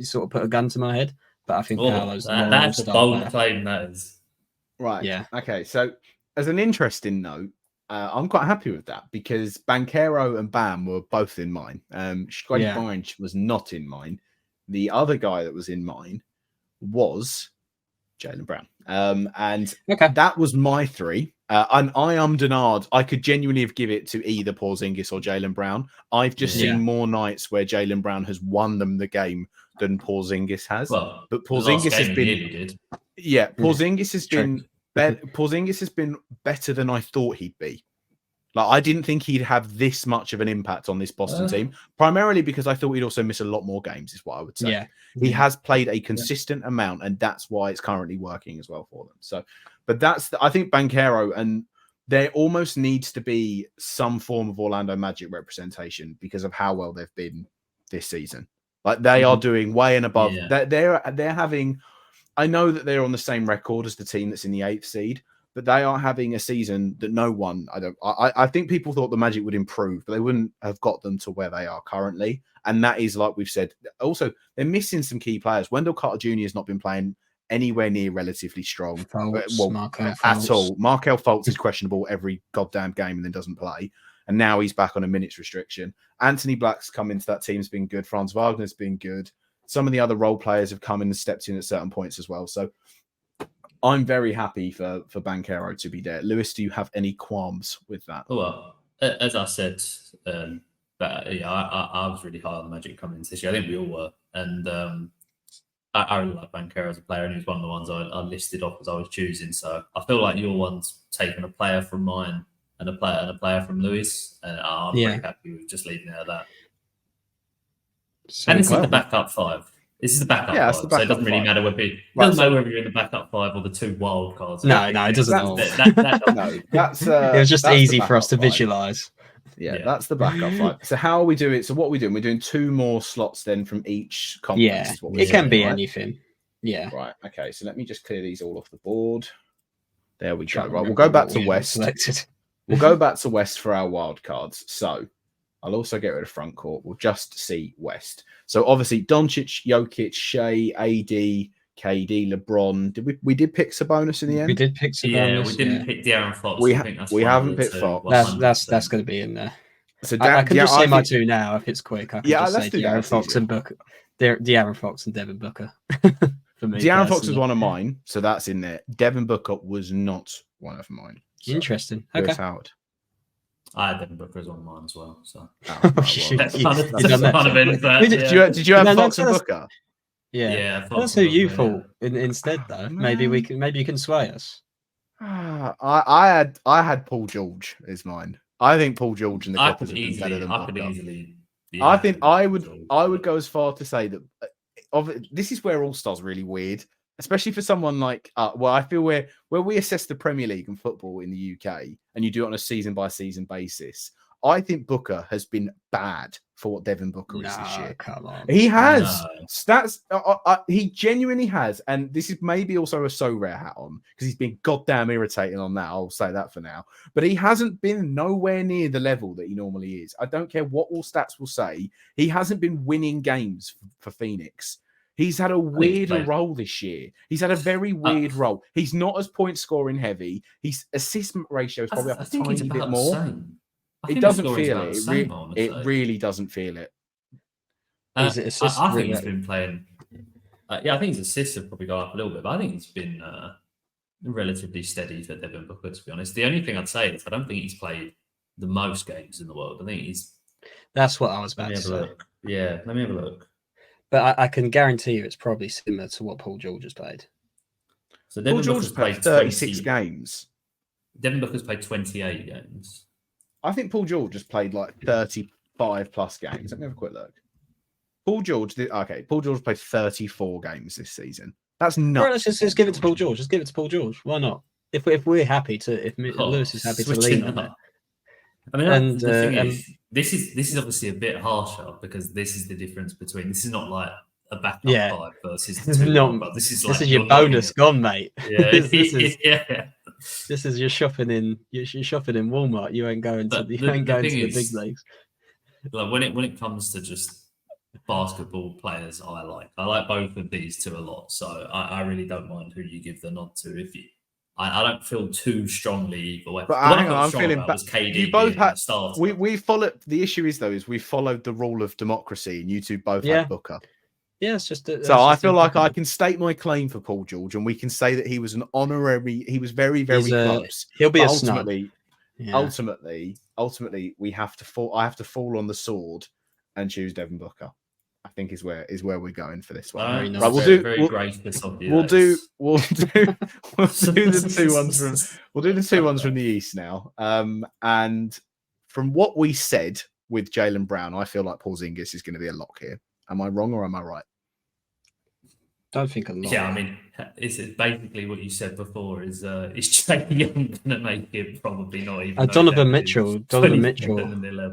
Speaker 3: sort of put a gun to my head. But I think Paolo's the more
Speaker 2: that's a bold
Speaker 3: player.
Speaker 2: claim, that is.
Speaker 1: Right.
Speaker 3: Yeah.
Speaker 1: Okay. So, as an interesting note, I'm quite happy with that because Banchero and Bam were both in mine. Scotty Barnes was not in mine. The other guy that was in mine was Jaylen Brown. And that was my three. And I denied. I could genuinely have given it to either Porzingis or Jaylen Brown. I've just seen more nights where Jaylen Brown has won them the game than Porzingis has.
Speaker 2: Well,
Speaker 1: but Porzingis has been Porzingis has been Porzingis has been better than I thought he'd be. Like, I didn't think he'd have this much of an impact on this Boston team, primarily because I thought he'd also miss a lot more games, is what I would say.
Speaker 3: Yeah.
Speaker 1: He has played a consistent amount, and that's why it's currently working as well for them. So, but I think Banchero, and there almost needs to be some form of Orlando Magic representation because of how well they've been this season. Like, they are doing way and above. Yeah. They're having. I know that they're on the same record as the team that's in the 8th seed, but they are having a season that no one. I think people thought the Magic would improve, but they wouldn't have got them to where they are currently. And that is, like we've said, also they're missing some key players. Wendell Carter Jr. has not been playing anywhere near relatively strong at all. Markelle Fultz is questionable every goddamn game and then doesn't play. And now he's back on a minutes restriction. Anthony Black's come into that team, has been good. Franz Wagner's been good. Some of the other role players have come in and stepped in at certain points as well. So I'm very happy for Banchero to be there. Lewis, do you have any qualms with that?
Speaker 2: Well, as I said, I was really high on the Magic coming into this year. I think we all were. And I really like Banchero as a player, and he was one of the ones I listed off as I was choosing. So I feel like your one's taken a player from mine and a player from Lewis. And I'm very happy with just leaving it at that. And this is the backup five. This is the backup five. So it doesn't really matter whether you're in the backup five or the 2 wild cards.
Speaker 3: No, it doesn't.
Speaker 1: It
Speaker 3: was just easy for us to visualize.
Speaker 1: Yeah, that's the backup five. So how are we doing it? So what are we doing? We're doing 2 more slots then from each conference.
Speaker 3: Yeah, it can be anything. Yeah.
Speaker 1: Right. Okay. So let me just clear these all off the board. There we go. Right. We'll go back to West. We'll go back to West for our wild cards. So I'll also get rid of front court. We'll just see West. So obviously Doncic, Jokic, Shea, AD, KD, LeBron. We did pick Sabonis in the end.
Speaker 3: We did pick Sabonis.
Speaker 2: Yeah, we didn't pick De'Aaron Fox.
Speaker 1: We haven't picked Fox.
Speaker 3: That's going to be in there.
Speaker 1: So
Speaker 3: I can just say my 2 now if it's quick. I can just
Speaker 1: let's
Speaker 3: say
Speaker 1: do
Speaker 3: De'Aaron Fox and Booker. De'Aaron Fox and Devin Booker. For me,
Speaker 1: De'Aaron Fox was one of mine, so that's in there. Devin Booker was not one of mine. So.
Speaker 3: Interesting. Okay.
Speaker 1: Howard.
Speaker 2: I had Devin Booker as one of mine as well. So
Speaker 1: Did you have Fox and Booker?
Speaker 3: Yeah. That's who you thought instead, though. Maybe you can sway us.
Speaker 1: I had Paul George as mine. I think Paul George and the Clippers have been better than Booker. I think I would go as far to say that this is where All-Star's really weird, especially for someone like I feel where we assess the Premier League and football in the UK and you do it on a season by season basis. I think Booker has been bad for what Devin Booker is this year.
Speaker 3: Come on.
Speaker 1: He has
Speaker 2: No.
Speaker 1: stats. He genuinely has, and this is maybe also a so rare hat on because he's been goddamn irritating on that. I'll say that for now. But he hasn't been nowhere near the level that he normally is. I don't care what all stats will say. He hasn't been winning games for Phoenix. He's had a weirder role this year. He's had a very weird role. He's not as point scoring heavy. His assist ratio is probably up a tiny bit more. It doesn't feel it. It really doesn't feel it.
Speaker 2: I think he's been playing. I think his assists have probably gone up a little bit, but I think it's been relatively steady for Devin Booker, to be honest. The only thing I'd say is I don't think he's played the most games in the world. I think he's.
Speaker 3: That's what I was about to say.
Speaker 2: Yeah, let me have a look.
Speaker 3: But I can guarantee you it's probably similar to what Paul George has played.
Speaker 1: So Paul George has played 36 games.
Speaker 2: Devin Booker's played 28 games.
Speaker 1: I think Paul George has played like 35 plus games. Let me have a quick look. Paul George played 34 games this season. That's nuts.
Speaker 3: Right, let's just give it to Paul George. Just give it to Paul George. Why not? If we're happy to, if Lewis is happy to lean on it.
Speaker 2: I mean, the thing is, this is obviously a bit harsher because this is the difference between. This is not like a backup five versus the two. This is
Speaker 3: your bonus gone, mate.
Speaker 2: Yeah,
Speaker 3: this is your shopping in Walmart. You ain't going to the big leagues.
Speaker 2: Like when it comes to just basketball players, I like both of these two a lot. So I really don't mind who you give the nod to. If you, I don't feel too strongly either way.
Speaker 1: But I'm feeling bad.
Speaker 2: You both had
Speaker 1: we followed. The issue is though we followed the rule of democracy, and you two both had Booker.
Speaker 3: Yeah, it's just.
Speaker 1: I feel like I can state my claim for Paul George, and we can say that he was an honorary. He was very, very close.
Speaker 3: He'll be
Speaker 1: ultimately, we have to fall. I have to fall on the sword and choose Devin Booker. I think is where we're going for this one.
Speaker 2: Right, we'll do the
Speaker 1: two ones from the East now. And from what we said with Jaylen Brown, I feel like Porzingis is going to be a lock here. Am I wrong or am I right?
Speaker 3: Don't think a lot.
Speaker 2: Yeah, I mean, is it basically what you said before? Is Jay Young going to make it? Probably not even.
Speaker 3: Donovan Mitchell,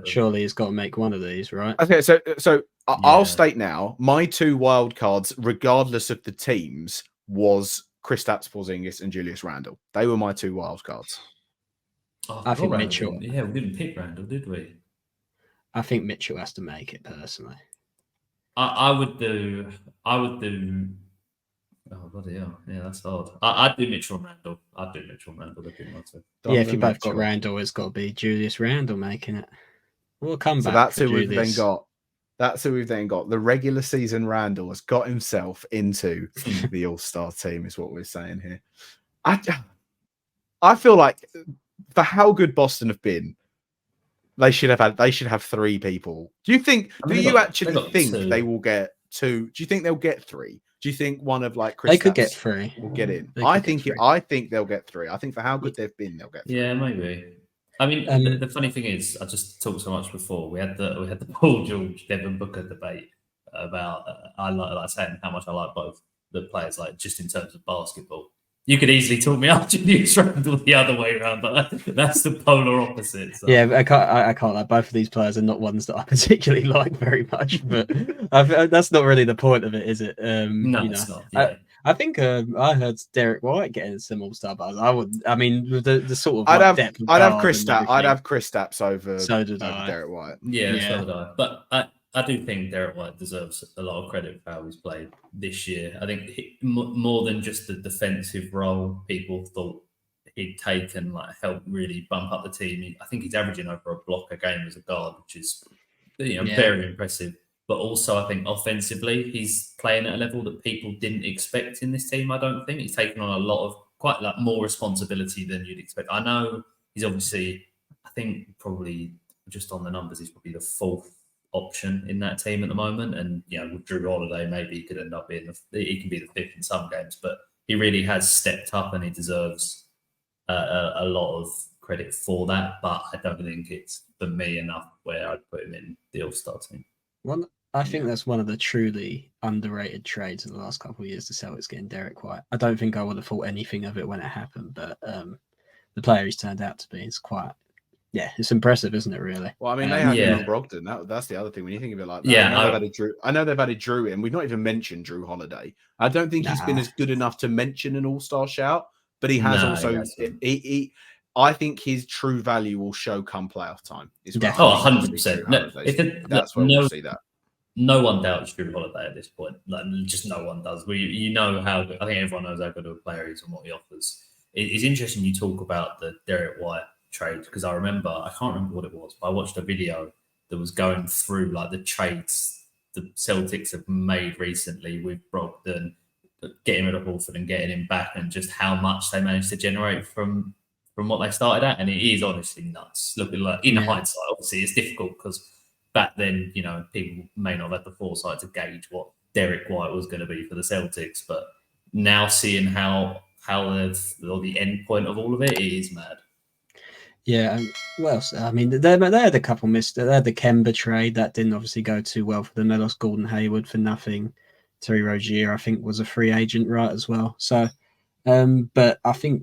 Speaker 3: surely has got to make one of these, right?
Speaker 1: Okay, so I'll state now my two wild cards, regardless of the teams, was Kristaps Porzingis and Julius Randle. They were my two wild cards.
Speaker 3: I think Mitchell.
Speaker 2: Yeah, we didn't pick Randle, did we?
Speaker 3: I think Mitchell has to make it personally.
Speaker 2: I would do. Oh, bloody hell. Yeah, that's hard. I'd do Mitchell and Randle. They'd be my two.
Speaker 3: If you both got Randle, it's got to be Julius Randle making it. We'll come back.
Speaker 1: So that's who we've then got. The regular season Randle has got himself into the All-Star team, is what we're saying here. I feel like for how good Boston have been, they should have three people. Do you think? Do you actually think they will get two? Do you think they'll get three? Do you think one of like Chris?
Speaker 3: They could get three.
Speaker 1: Will get in. I think they'll get three. I think for how good they've been, they'll get three.
Speaker 2: Yeah, maybe. I mean, the funny thing is, I just talked so much before. We had the Paul George, Devin Booker debate about I like saying how much I like both the players, like just in terms of basketball. You could easily talk me up to Julius Randle the other way around, but that's the polar opposite. So.
Speaker 3: Yeah, I can't like both of these players are not ones that I particularly like very much, but that's not really the point of it, is it?
Speaker 2: No, it's not. Yeah.
Speaker 3: I think I heard Derek White getting some All-Star buzz. I mean, the sort of
Speaker 1: I'd have
Speaker 3: Kristaps
Speaker 1: over.
Speaker 3: So did
Speaker 1: over Derek White.
Speaker 2: Yeah, so did I. But I do think Derek White deserves a lot of credit for how he's played this year. I think more than just the defensive role, people thought he'd take and help really bump up the team. I think he's averaging over a block a game as a guard, which is very impressive. But also, I think offensively, he's playing at a level that people didn't expect in this team. I don't think he's taken on a lot of quite more responsibility than you'd expect. I know he's obviously, I think probably just on the numbers, he's probably the fourth option in that team at the moment, and with Drew Holiday, maybe he could end up being he can be the fifth in some games, but he really has stepped up and he deserves a lot of credit for that. But I don't think it's for me enough where I'd put him in the All-Star team.
Speaker 3: I think that's one of the truly underrated trades in the last couple of years, the Celtics getting Derek White. I don't think I would have thought anything of it when it happened, but the player he's turned out to be is quite Yeah, it's impressive, isn't it? Really.
Speaker 1: Well, I mean, they had him
Speaker 2: Yeah.
Speaker 1: on Brogdon. That's the other thing when you think of it like that.
Speaker 2: Yeah,
Speaker 1: I know they've added Drew in. We've not even mentioned Drew Holiday. I don't think he's been
Speaker 3: Nah.
Speaker 1: as good enough to mention an All-Star shout, but he has
Speaker 2: No,
Speaker 1: also.
Speaker 2: he hasn't.
Speaker 1: I think his true value will show come playoff time.
Speaker 3: Definitely.
Speaker 2: Oh, 100%. No,
Speaker 1: That's where we'll see that.
Speaker 2: No one doubts Drew Holiday at this point. Like, just no one does. You know how. I think everyone knows how good of a player he is and what he offers. It's interesting you talk about the Derek White trade, because I can't remember what it was, but I watched a video that was going through like the trades the Celtics have made recently with Brogdon, getting rid of Horford and getting him back, and just how much they managed to generate from what they started at. And it is honestly nuts. Looking like in hindsight, obviously it's difficult because back then, people may not have had the foresight to gauge what Derek White was going to be for the Celtics, but now seeing how the end point of all of it is mad.
Speaker 3: Yeah, what else? I mean, they had a couple missed. They had the Kemba trade that didn't obviously go too well for them. They lost Gordon Hayward for nothing. Terry Rozier, I think, was a free agent, right, as well. So, but I think,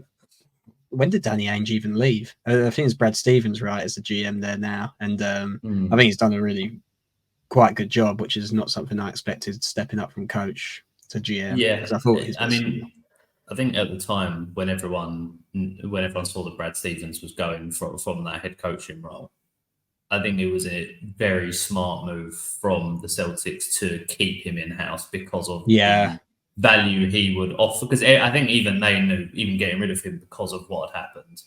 Speaker 3: when did Danny Ainge even leave? I think it's Brad Stevens, right, as the GM there now. And I think he's done a really quite good job, which is not something I expected, stepping up from coach to GM.
Speaker 2: Yeah,
Speaker 3: I thought
Speaker 2: I think at the time when everyone saw that Brad Stevens was going from that head coaching role, I think it was a very smart move from the Celtics to keep him in house because of the value he would offer. Because I think even they knew, even getting rid of him because of what had happened,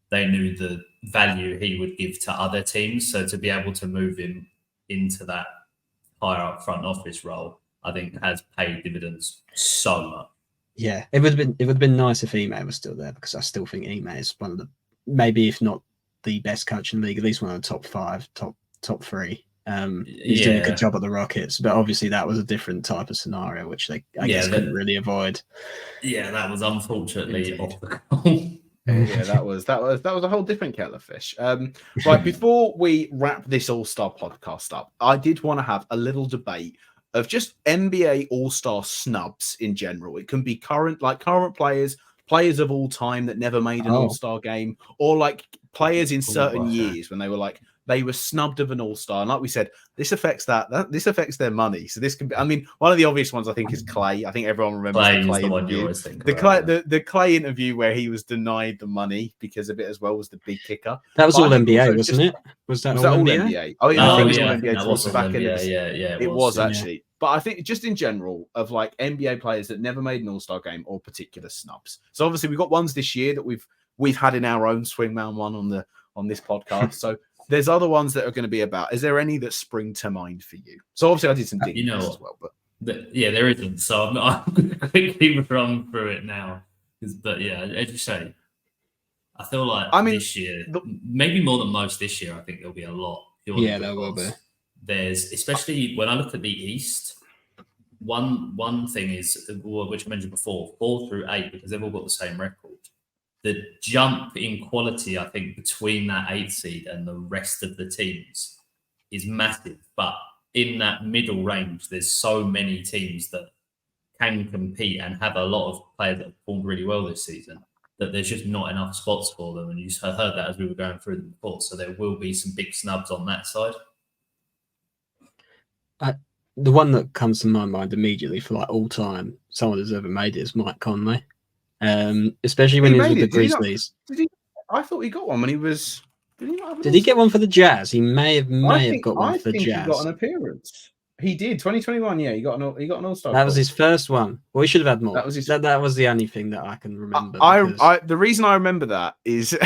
Speaker 2: they knew the value he would give to other teams. So to be able to move him into that higher up front office role, I think has paid dividends so much.
Speaker 3: Yeah, it would have been nice if Ime was still there, because I still think Ime is one of the, maybe if not the best coach in the league, at least one of the top 5, top 3. He's doing a good job at the Rockets, but obviously that was a different type of scenario, which they I guess couldn't really avoid.
Speaker 2: Yeah, that was unfortunately off the goal.
Speaker 1: Yeah, that was a whole different kettle of fish. Right, before we wrap this All-Star podcast up, I did want to have a little debate of just NBA All-Star snubs in general. It can be current players of all time that never made an All-Star game, or like players in certain years when they were snubbed of an All-Star. And like we said, this affects this affects their money. So this can be, I mean, one of the obvious ones I think is Clay. I think everyone remembers the Clay interview. The Clay interview where he was denied the money because of it as well was the big kicker.
Speaker 3: That was all NBA, wasn't it? Was that all NBA?
Speaker 1: Oh, yeah, I think it was all
Speaker 2: NBA
Speaker 1: towards the back end of the
Speaker 2: yeah,
Speaker 1: it was actually. But I think just in general of like NBA players that never made an All-Star game or particular snubs. So obviously we've got ones this year that we've had in our own Swingman one on this podcast. So there's other ones that are going to be about. Is there any that spring to mind for you? So obviously I did some digging as well, but
Speaker 2: there isn't. So I'm going to quickly run through it now. But yeah, as you say, I feel like this year, maybe more than most this year, I think there'll be a lot.
Speaker 3: Yeah, there will be.
Speaker 2: There's, especially when I look at the East, one thing is, which I mentioned before, 4 through 8, because they've all got the same record. The jump in quality, I think, between that 8th seed and the rest of the teams is massive. But in that middle range, there's so many teams that can compete and have a lot of players that have performed really well this season that there's just not enough spots for them. And you heard that as we were going through them before. So there will be some big snubs on that side.
Speaker 3: The one that comes to my mind immediately for like all time, someone who's ever made it, is Mike Conley. Especially when he was with the Grizzlies.
Speaker 1: I thought he got one when he was.
Speaker 3: Did he get one for the Jazz? He may have got one for the Jazz.
Speaker 1: He got an appearance. He did 2021. Yeah, he got an All-Star.
Speaker 3: That was his first one. Well, he should have had more. That was the only thing that I can remember.
Speaker 1: The reason I remember that is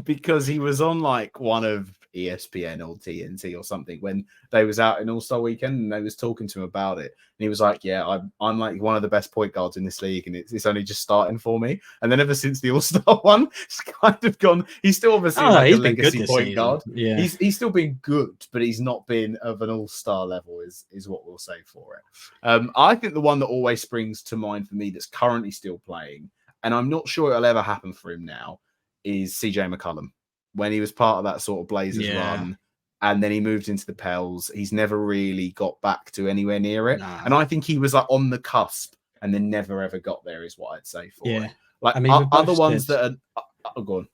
Speaker 1: because he was on like one of ESPN or TNT or something when they was out in All-Star Weekend and they was talking to him about it, and he was like, yeah, I'm like one of the best point guards in this league and it's only just starting for me. And then ever since the All-Star one, it's kind of gone. He's still obviously like a legacy point guard.
Speaker 3: Yeah,
Speaker 1: he's still been good, but he's not been of an All-Star level is what we'll say for it. I think the one that always springs to mind for me that's currently still playing, and I'm not sure it'll ever happen for him now, is CJ McCollum. When he was part of that sort of Blazers run, and then he moved into the Pels, he's never really got back to anywhere near it. Nah. And I think he was like on the cusp and then never ever got there, is what I'd say for it. Like, I mean, other ones that are... Oh, go on.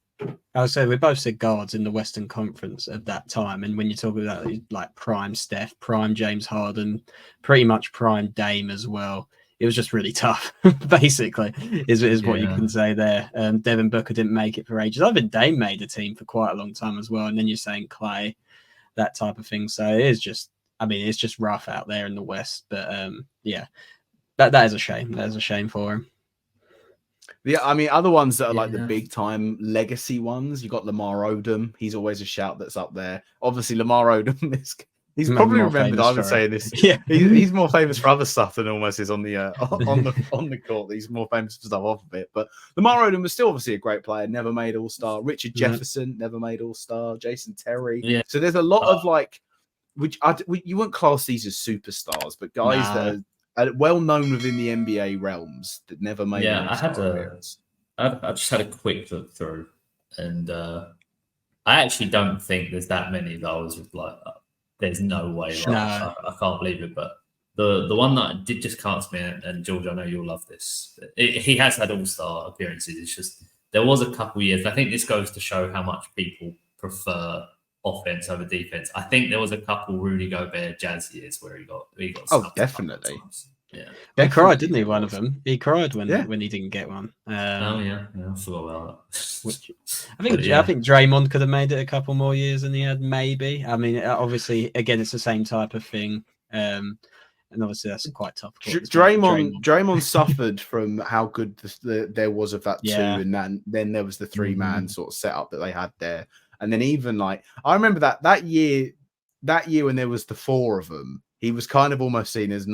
Speaker 3: I would say we both said guards in the Western Conference at that time, and when you talk about like prime Steph, prime James Harden, pretty much prime Dame as well, it was just really tough. Basically, is what you can say there. Devin Booker didn't make it for ages. I think Dame made a team for quite a long time as well, and then you're saying Clay, that type of thing. So it is just, I mean, it's just rough out there in the West. But yeah, that is a shame. That is a shame for him.
Speaker 1: Yeah, I mean, other ones that are like the big time legacy ones, you got Lamar Odom. He's always a shout that's up there. Obviously, Lamar Odom is he's probably remembered. I would say this.
Speaker 3: Yeah,
Speaker 1: he's more famous for other stuff than almost is on the on the court. He's more famous for stuff off a bit. But Lamar Odom was still obviously a great player. Never made All Star. Richard Jefferson never made All Star. Jason Terry. Yeah. So there's a lot of like, which you wouldn't class these as superstars, but guys that are well known within the NBA realms that never made.
Speaker 2: Yeah, I just had a quick look through, and I actually don't think there's that many that I was like, there's no way. Like, I can't believe it. But the one that did just catch me, and George, I know you'll love this. He has had All-Star appearances. It's just there was a couple years. I think this goes to show how much people prefer offense over defense. I think there was a couple Rudy Gobert Jazz years where he got
Speaker 1: definitely.
Speaker 2: Yeah,
Speaker 3: he cried, didn't he? One of them. He cried when he didn't get one.
Speaker 2: I forgot about that.
Speaker 3: I think Draymond could have made it a couple more years than he had. Maybe. I mean, obviously, again, it's the same type of thing, and obviously that's quite tough.
Speaker 1: Draymond suffered from how good there was of that two, and then there was the 3-man sort of setup that they had there, and then even like I remember that year when there was the 4 of them, he was kind of almost seen as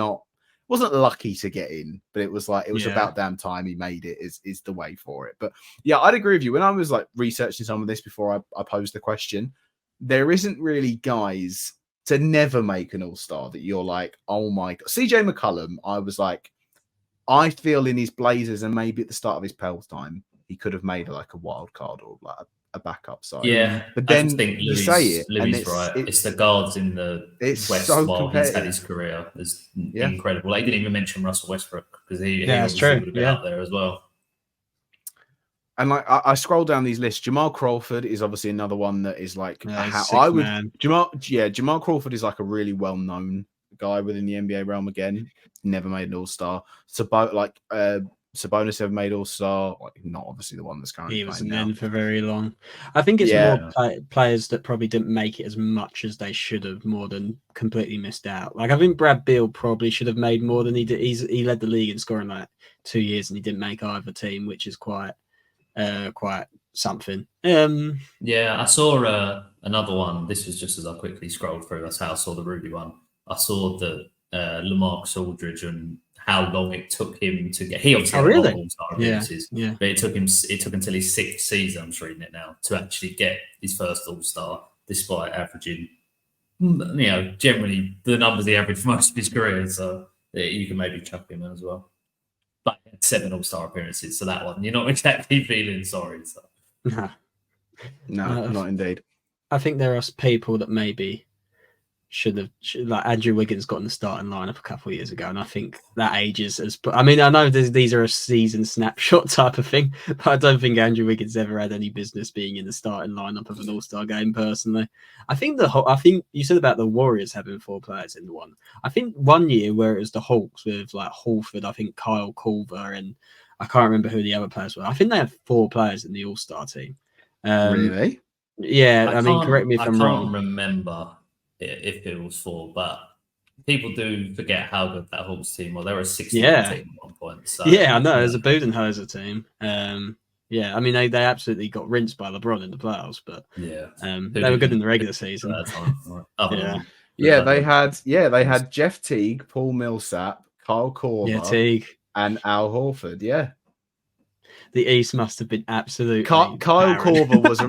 Speaker 1: wasn't lucky to get in, but it was like it was about damn time he made it is the way for it. But yeah, I'd agree with you. When I was like researching some of this before I posed the question, there isn't really guys to never make an All-Star that you're like, oh my god. CJ McCollum, I was like, I feel in his Blazers and maybe at the start of his Pels time, he could have made like a wild card or like a backup side.
Speaker 2: Yeah,
Speaker 1: but then
Speaker 2: you
Speaker 1: say it,
Speaker 2: Louis and right. It's the guards in the West
Speaker 1: so
Speaker 2: while he's had his career. It's incredible. They didn't even mention Russell Westbrook because he
Speaker 3: that's true.
Speaker 2: Would have been up there as well.
Speaker 1: And like I scroll down these lists, Jamal Crawford is obviously another one that is like Jamal Crawford is like a really well known guy within the NBA realm. Again, never made an All-Star. Sabonis ever made All-Star, like not obviously the one that's currently
Speaker 3: he wasn't in for very long. I think it's more players that probably didn't make it as much as they should have, more than completely missed out. Like I think Brad Beal probably should have made more than he did. He led the league in scoring like 2 years, and he didn't make either team, which is quite something.
Speaker 2: I saw another one. This was just as I quickly scrolled through. That's how I saw the Rudy one. I saw the LaMarcus Aldridge and how long it took him to get. He obviously had All-Star appearances, but it took until his 6th season. I'm just reading it now to actually get his first All-Star, despite averaging, generally the numbers he averaged for most of his career. So you can maybe chuck him in as well. But he had 7 All-Star appearances, so that one you're not exactly feeling sorry. So.
Speaker 1: No, not indeed.
Speaker 3: I think there are people that maybe should have, like Andrew Wiggins got in the starting lineup a couple of years ago, and I think that ages as. I mean, I know these are a season snapshot type of thing, but I don't think Andrew Wiggins ever had any business being in the starting lineup of an All-Star game. Personally, I think you said about the Warriors having 4 players in the one. I think one year where it was the Hawks with like Horford, I think Kyle Korver, and I can't remember who the other players were. I think they had 4 players in the All-Star team.
Speaker 1: Really?
Speaker 3: Yeah, I mean, correct me if I'm wrong.
Speaker 2: I can't remember if it was 4, but people do forget how good that Hawks team was. They were a 16 team at one point. So,
Speaker 3: I know. It was a Budenholzer team. I mean, they absolutely got rinsed by LeBron in the playoffs, but they were good in the regular season.
Speaker 1: They had Jeff Teague, Paul Millsap, Kyle Korver, and Al Horford. Yeah.
Speaker 3: The East must have been absolutely.
Speaker 1: Kyle Korver was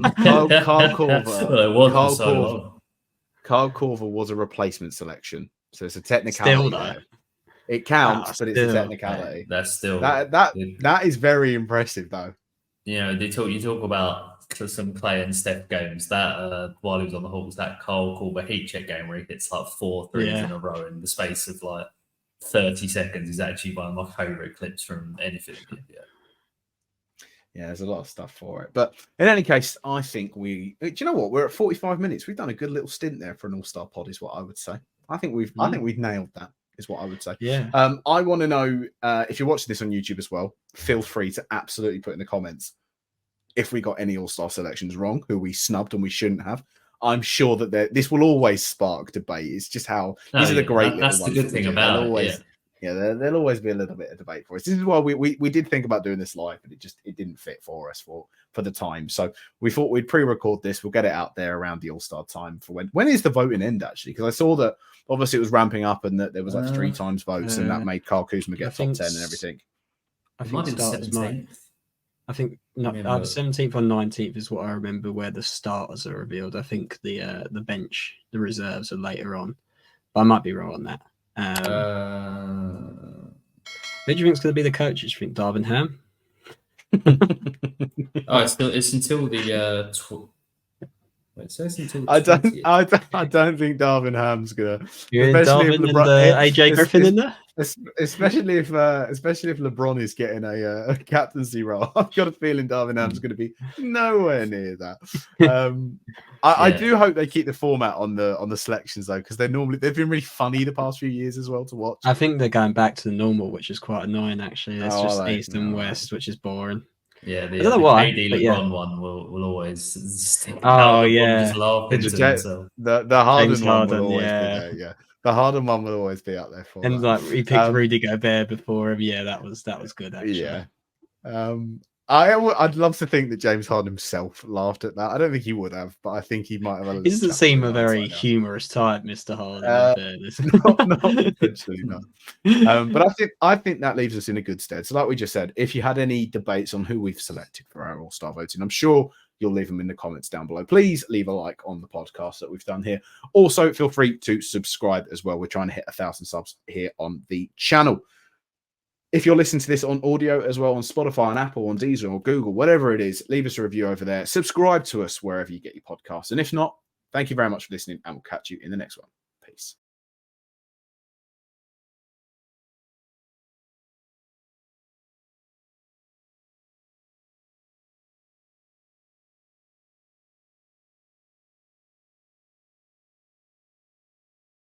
Speaker 1: Kyle Korver was a replacement selection, so it's a technicality. It counts, but it's a technicality.
Speaker 2: That's still
Speaker 1: that is very impressive, though.
Speaker 2: You talk about some Clay and Steph games. That while he was on the Hawks, that Kyle Korver heat check game where he hits like 4 threes in a row in the space of like 30 seconds is actually one of my favorite clips from anything.
Speaker 1: Yeah, there's a lot of stuff for it. But in any case, I think do you know what? We're at 45 minutes. We've done a good little stint there for an all-star pod, is what I would say. I think we've nailed that, is what I would say.
Speaker 3: Yeah.
Speaker 1: I want to know if you're watching this on YouTube as well, feel free to absolutely put in the comments if we got any all-star selections wrong, who we snubbed and we shouldn't have. I'm sure that this will always spark debate. It's just how these are the great
Speaker 2: that's
Speaker 1: little
Speaker 2: the
Speaker 1: ones.
Speaker 2: good thing about it.
Speaker 1: There'll always be a little bit of debate for us. This is why we did think about doing this live, but it didn't fit for us for the time. So we thought we'd pre-record this. We'll get it out there around the All-Star time for when is the voting end, actually? Because I saw that obviously it was ramping up and that there was like 3 times votes and that made Kyle Kuzma get top 10 and everything.
Speaker 3: I think
Speaker 2: it starts
Speaker 3: 17th. I think either 17th or 19th is what I remember, where the starters are revealed. I think the bench, the reserves are later on, but I might be wrong on that. Who do you think's going to be the coach? Do you think Darvin Ham?
Speaker 2: It's until the. It says until the
Speaker 1: I don't think Darvin Ham's gonna.
Speaker 3: Darvin and AJ Griffin in there.
Speaker 1: Especially if LeBron is getting a captaincy role, I've got a feeling Darvin Ham's going to be nowhere near that. I do hope they keep the format on the selections though, because they've been really funny the past few years as well to watch.
Speaker 3: I think they're going back to the normal, which is quite annoying actually. It's just East and West, which is boring.
Speaker 2: Yeah,
Speaker 3: I don't know why.
Speaker 2: KD LeBron one will always stick.
Speaker 3: Oh yeah,
Speaker 2: just laughing to himself.
Speaker 1: The Harden one will always be there. Yeah, the Harden one will always be out there for.
Speaker 3: And like he picked Rudy Gobert before him. Yeah, that was good actually.
Speaker 1: Yeah. I'd love to think that James Harden himself laughed at that. I don't think he would have, but I think he might have.
Speaker 3: He doesn't seem a very humorous type, Mr. Harden.
Speaker 1: Not potentially not. But I think that leaves us in a good stead. So, like we just said, if you had any debates on who we've selected for our All-Star voting, I'm sure you'll leave them in the comments down below. Please leave a like on the podcast that we've done here. Also, feel free to subscribe as well. We're trying to hit 1,000 subs here on the channel. If you're listening to this on audio as well, on Spotify, on Apple, on Deezer, or Google, whatever it is, leave us a review over there. Subscribe to us wherever you get your podcasts. And if not, thank you very much for listening, and we'll catch you in the next one. Peace.